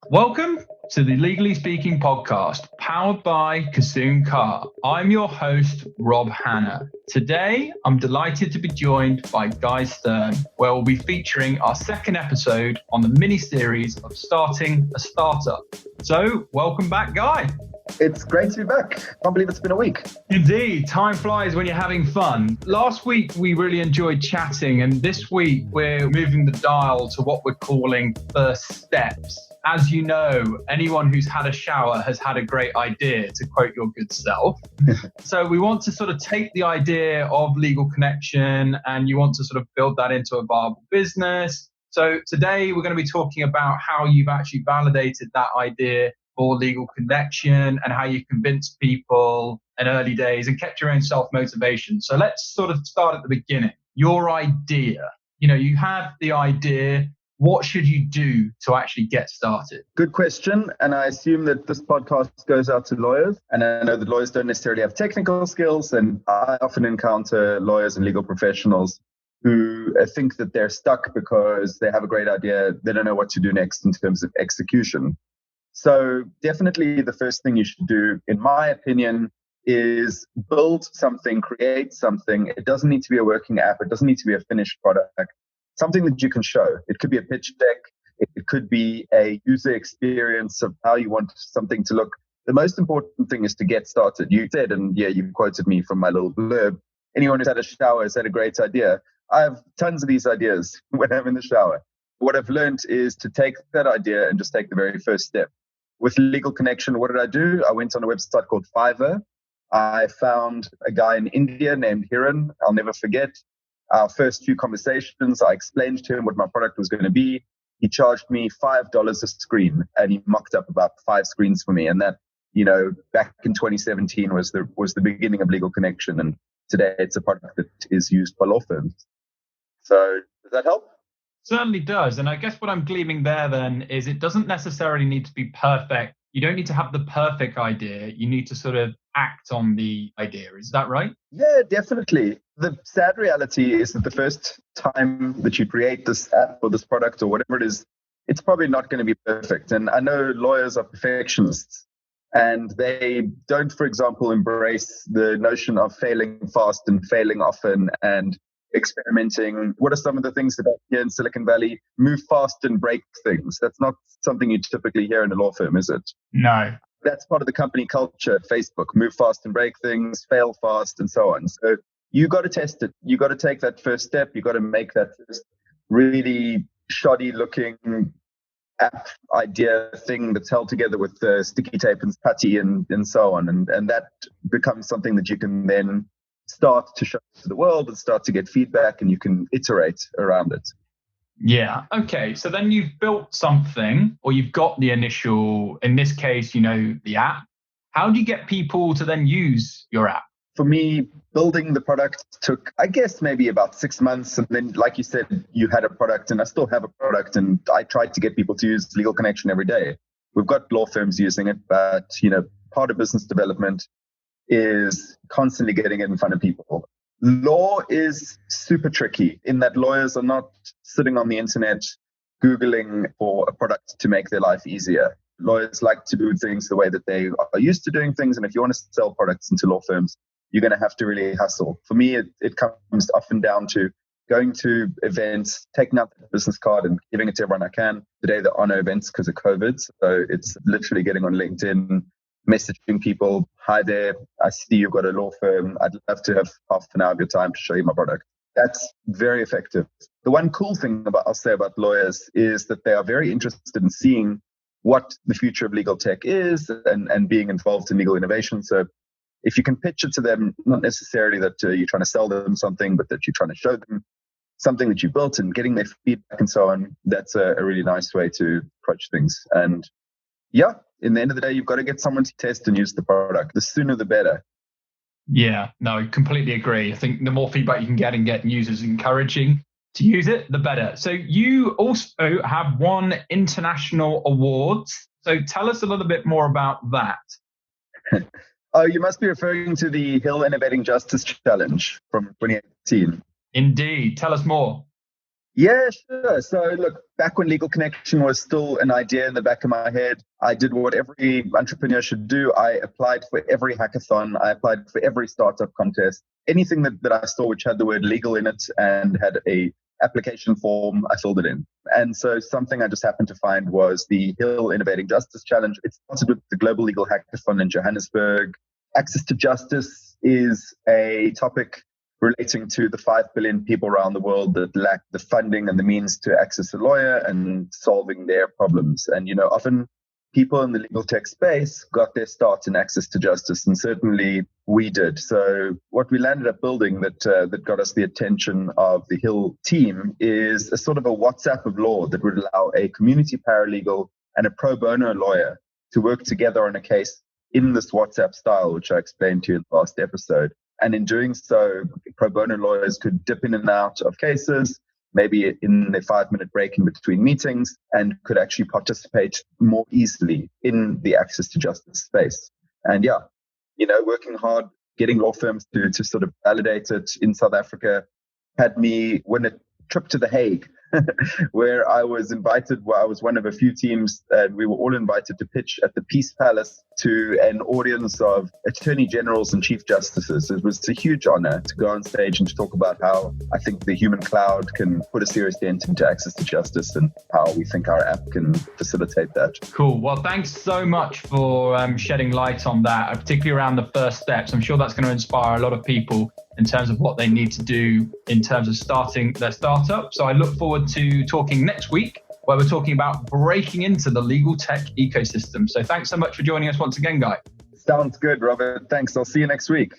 Welcome to the Legally Speaking podcast, powered by Kasoon Car. I'm your host, Rob Hanna. Today, I'm delighted to be joined by Guy Stern, where we'll be featuring our second episode on the mini-series of starting a startup. So, welcome back, Guy. It's great to be back. Can't believe it's been a week. Indeed, time flies when you're having fun. Last week, we really enjoyed chatting, and this week, we're moving the dial to what we're calling first steps. As you know, anyone who's had a shower has had a great idea, to quote your good self. So we want to sort of take the idea of Legal Connection and you want to sort of build that into a viable business. So today we're going to be talking about how you've actually validated that idea for Legal Connection and how you convinced people in early days and kept your own self-motivation. So let's sort of start at the beginning. Your idea. You have the idea. What should you do to actually get started? Good question. And I assume that this podcast goes out to lawyers. And I know that lawyers don't necessarily have technical skills. And I often encounter lawyers and legal professionals who think that they're stuck because they have a great idea. They don't know what to do next in terms of execution. So definitely the first thing you should do, in my opinion, is build something, create something. It doesn't need to be a working app. It doesn't need to be a finished product. Something that you can show. It could be a pitch deck. It could be a user experience of how you want something to look. The most important thing is to get started. You said, and yeah, you quoted me from my little blurb, anyone who's had a shower has had a great idea. I have tons of these ideas when I'm in the shower. What I've learned is to take that idea and just take the very first step. With Legal Connection, what did I do? I went on a website called Fiverr. I found a guy in India named Hiran. I'll never forget. Our first few conversations, I explained to him what my product was going to be. He charged me $5 a screen, and he mocked up about 5 screens for me. And that, back in 2017 was the beginning of Legal Connection. And today it's a product that is used by law firms. So does that help? Certainly does. And I guess what I'm gleaming there then is it doesn't necessarily need to be perfect. You don't need to have the perfect idea. You need to sort of act on the idea. Is that right? Yeah, definitely. The sad reality is that the first time that you create this app or this product or whatever it is, it's probably not going to be perfect. And I know lawyers are perfectionists and they don't, for example, embrace the notion of failing fast and failing often and experimenting. What are some of the things that here in Silicon Valley? Move fast and break things. That's not something you typically hear in a law firm, is it? No. That's part of the company culture at Facebook. Move fast and break things, fail fast, and so on. So you got to test it. You got to take that first step. You got to make that first really shoddy looking app idea thing that's held together with sticky tape and putty and so on. And that becomes something that you can then start to show to the world and start to get feedback, and you can iterate around it. Yeah. Okay. So then you've built something, or you've got the initial, in this case, the app. How do you get people to then use your app? For me, building the product took, I guess, maybe about 6 months. And then, like you said, you had a product, and I still have a product, and I tried to get people to use Legal Connection every day. We've got law firms using it, but, part of business development is constantly getting it in front of people. Law is super tricky in that lawyers are not sitting on the internet Googling for a product to make their life easier. Lawyers like to do things the way that they are used to doing things. And if you want to sell products into law firms, you're going to have to really hustle. For me, it comes often down to going to events, taking out the business card and giving it to everyone I can. Today, there are no events because of COVID. So it's literally getting on LinkedIn, messaging people, hi there, I see you've got a law firm. I'd love to have half an hour of your time to show you my product. That's very effective. The one cool thing I'll say about lawyers is that they are very interested in seeing what the future of legal tech is and being involved in legal innovation. So if you can pitch it to them, not necessarily that you're trying to sell them something, but that you're trying to show them something that you built and getting their feedback and so on, that's a really nice way to approach things. And yeah, in the end of the day, you've got to get someone to test and use the product. The sooner, the better. Yeah, no, completely agree. I think the more feedback you can get and get users encouraging to use it, the better. So you also have won international awards. So tell us a little bit more about that. Oh, you must be referring to the Hill Innovating Justice Challenge from 2018. Indeed. Tell us more. Yeah, sure. So look, back when Legal Connection was still an idea in the back of my head, I did what every entrepreneur should do. I applied for every hackathon. I applied for every startup contest. Anything that I saw which had the word legal in it and had a application form, I filled it in. And so something I just happened to find was the Hill Innovating Justice Challenge. It started with the Global Legal Hackathon in Johannesburg. Access to justice is a topic relating to the 5 billion people around the world that lack the funding and the means to access a lawyer and solving their problems. And, often people in the legal tech space got their start in access to justice, and certainly we did. So what we landed up building that got us the attention of the Hill team is a sort of a WhatsApp of law that would allow a community paralegal and a pro bono lawyer to work together on a case in this WhatsApp style, which I explained to you in the last episode. And in doing so, pro bono lawyers could dip in and out of cases, maybe in a 5-minute break in between meetings, and could actually participate more easily in the access to justice space. And working hard, getting law firms to sort of validate it in South Africa had me win a trip to The Hague, where I was invited. Well, I was one of a few teams, and we were all invited to pitch at the Peace Palace to an audience of attorney generals and chief justices. It was a huge honor to go on stage and to talk about how I think the human cloud can put a serious dent into access to justice and how we think our app can facilitate that. Cool. Well, thanks so much for shedding light on that, particularly around the first steps. I'm sure that's going to inspire a lot of people in terms of what they need to do in terms of starting their startup. So I look forward to talking next week, where we're talking about breaking into the legal tech ecosystem. So thanks so much for joining us once again, Guy. Sounds good, Robert. Thanks. I'll see you next week.